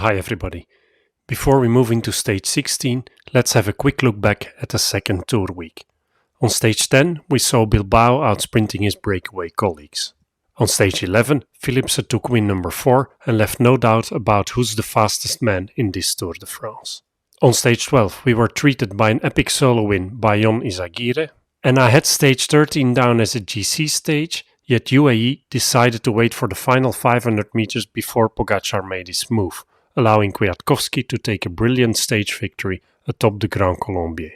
Hi everybody. Before we move into stage 16, let's have a quick look back at the second tour week. On stage 10, we saw Bilbao outsprinting his breakaway colleagues. On stage 11, Philipsen took win number 4 and left no doubt about who's the fastest man in this Tour de France. On stage 12, we were treated by an epic solo win by Jon Izagirre, and I had stage 13 down as a GC stage, yet UAE decided to wait for the final 500 meters before Pogačar made his move, allowing Kwiatkowski to take a brilliant stage victory atop the Grand Colombier.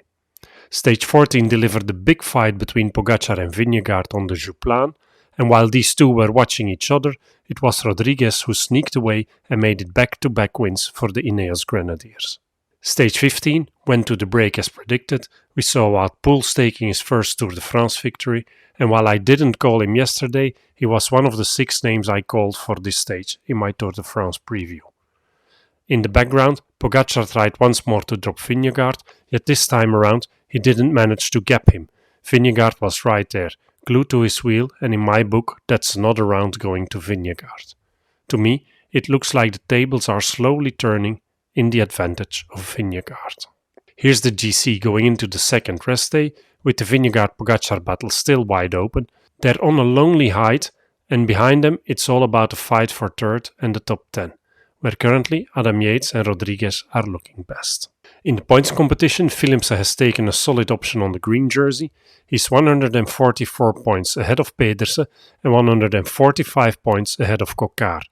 Stage 14 delivered the big fight between Pogačar and Vingegaard on the Jouplan, and while these two were watching each other, it was Rodriguez who sneaked away and made it back-to-back wins for the Ineos Grenadiers. Stage 15 went to the break as predicted. We saw Wout Poels taking his first Tour de France victory, and while I didn't call him yesterday, he was one of the 6 names I called for this stage in my Tour de France preview. In the background, Pogačar tried once more to drop Vingegaard, yet this time around he didn't manage to gap him. Vingegaard was right there, glued to his wheel, and in my book that's another round going to Vingegaard. To me, it looks like the tables are slowly turning in the advantage of Vingegaard. Here's the GC going into the second rest day, with the Vingegaard-Pogačar battle still wide open. They're on a lonely height, and behind them it's all about a fight for third and the top 10, where currently Adam Yates and Rodriguez are looking best. In the points competition, Philipsen has taken a solid option on the green jersey. He's 144 points ahead of Pedersen and 145 points ahead of Coquard.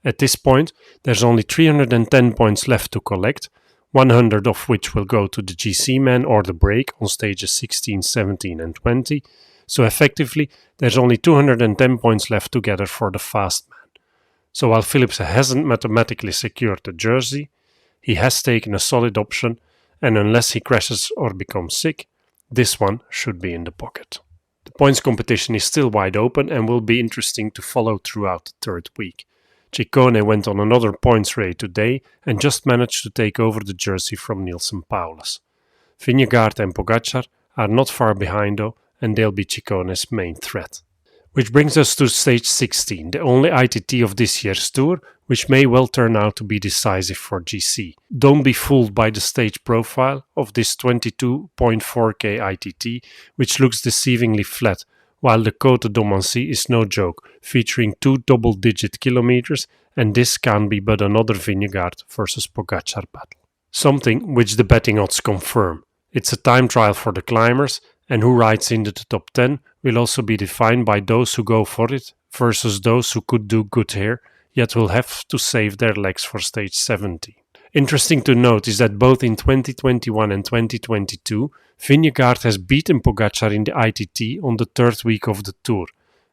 At this point, there's only 310 points left to collect, 100 of which will go to the GC man or the break on stages 16, 17 and 20. So effectively, there's only 210 points left together for the fast man. So while Philipsen hasn't mathematically secured the jersey, he has taken a solid option, and unless he crashes or becomes sick, this one should be in the pocket. The points competition is still wide open and will be interesting to follow throughout the third week. Ciccone went on another points raid today and just managed to take over the jersey from Neilson Powless. Vingegaard and Pogačar are not far behind though, and they'll be Ciccone's main threat. Which brings us to stage 16, the only ITT of this year's tour, which may well turn out to be decisive for GC. Don't be fooled by the stage profile of this 22.4k ITT, which looks deceivingly flat, while the Côte d'Omancy is no joke, featuring 2 double-digit kilometers, and this can be but another Vingegaard versus Pogačar battle. Something which the betting odds confirm. It's a time trial for the climbers, and who rides into the top 10 will also be defined by those who go for it versus those who could do good here, yet will have to save their legs for stage 70. Interesting to note is that both in 2021 and 2022, Vingegaard has beaten Pogačar in the ITT on the third week of the Tour.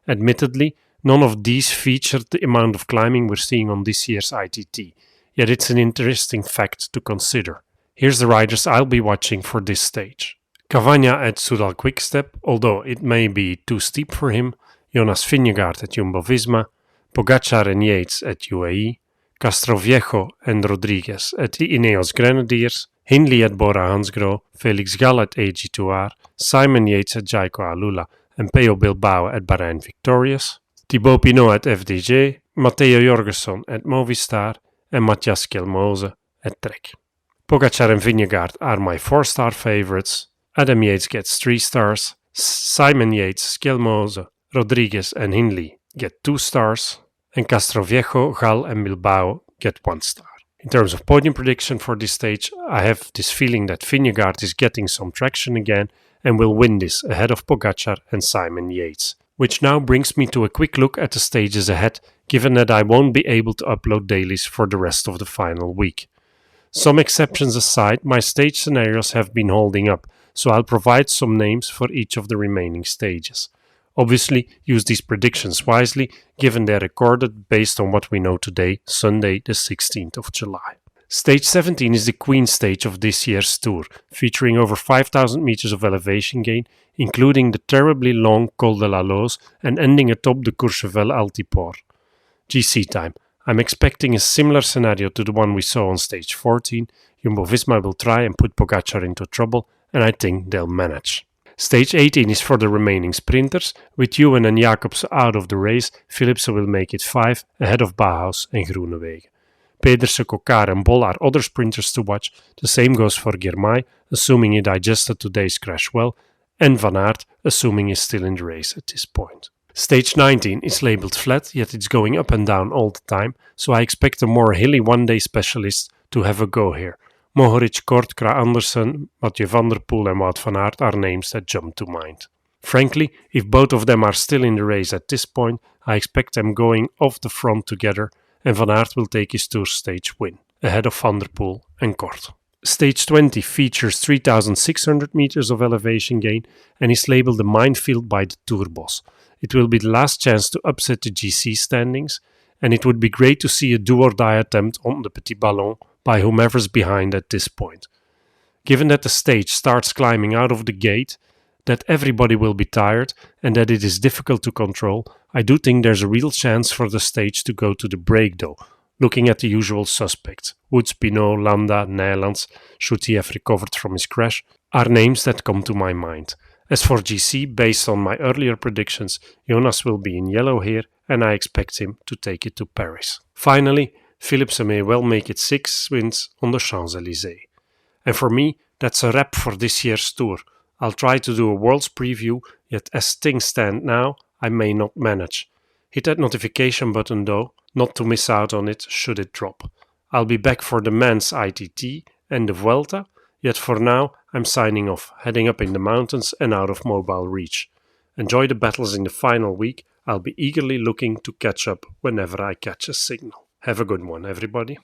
Admittedly, none of these featured the amount of climbing we're seeing on this year's ITT, yet it's an interesting fact to consider. Here's the riders I'll be watching for this stage. Cavagna at Soudal Quickstep, although it may be too steep for him, Jonas Vingegaard at Jumbo-Visma, Pogačar and Yates at UAE, Castroviejo and Rodriguez at the Ineos Grenadiers, Hindley at Bora Hansgrohe, Felix Gall at AG2R, Simon Yates at Jayco Alula and Pello Bilbao at Bahrain Victorious, Thibaut Pinot at FDJ, Matteo Jorgenson at Movistar and Matthias Skelmose at Trek. Pogačar and Vingegaard are my 4-star favorites. Adam Yates gets 3 stars, Simon Yates, Skelmose, Rodriguez and Hindley get 2 stars, and Castroviejo, Gall and Bilbao get 1 star. In terms of podium prediction for this stage, I have this feeling that Vingegaard is getting some traction again and will win this ahead of Pogačar and Simon Yates. Which now brings me to a quick look at the stages ahead, given that I won't be able to upload dailies for the rest of the final week. Some exceptions aside, my stage scenarios have been holding up, so I'll provide some names for each of the remaining stages. Obviously, use these predictions wisely, given they're recorded based on what we know today, Sunday the 16th of July. Stage 17 is the queen stage of this year's tour, featuring over 5,000 meters of elevation gain, including the terribly long Col de la Loze and ending atop the Courchevel Altiport. GC time. I'm expecting a similar scenario to the one we saw on stage 14. Jumbo-Visma will try and put Pogačar into trouble, and I think they'll manage. Stage 18 is for the remaining sprinters. With Ewan and Jacobsen out of the race, Philipsen will make it 5 ahead of Bauhaus and Groenewegen. Pedersen, Kokar and Bol are other sprinters to watch. The same goes for Girmay, assuming he digested today's crash well, and Van Aert, assuming he's still in the race at this point. Stage 19 is labelled flat, yet it's going up and down all the time, so I expect a more hilly one-day specialist to have a go here. Mohoric, Kort, Kra Andersen, Mathieu van der Poel and Wout van Aert are names that jump to mind. Frankly, if both of them are still in the race at this point, I expect them going off the front together, and Van Aert will take his Tour stage win, ahead of Van der Poel and Kort. Stage 20 features 3,600 meters of elevation gain and is labelled a minefield by the Tour boss. It will be the last chance to upset the GC standings, and it would be great to see a do-or-die attempt on the Petit Ballon by whomever's behind at this point. Given that the stage starts climbing out of the gate, that everybody will be tired, and that it is difficult to control, I do think there's a real chance for the stage to go to the break though, looking at the usual suspects. Woods, Pinot, Landa, Nijlands, should he have recovered from his crash, are names that come to my mind. As for GC, based on my earlier predictions, Jonas will be in yellow here, and I expect him to take it to Paris. Finally, Philipsen may well make it 6 wins on the Champs-Élysées. And for me, that's a wrap for this year's Tour. I'll try to do a Worlds preview, yet as things stand now, I may not manage. Hit that notification button though, not to miss out on it should it drop. I'll be back for the men's ITT and the Vuelta, yet for now I'm signing off, heading up in the mountains and out of mobile reach. Enjoy the battles in the final week. I'll be eagerly looking to catch up whenever I catch a signal. Have a good one, everybody.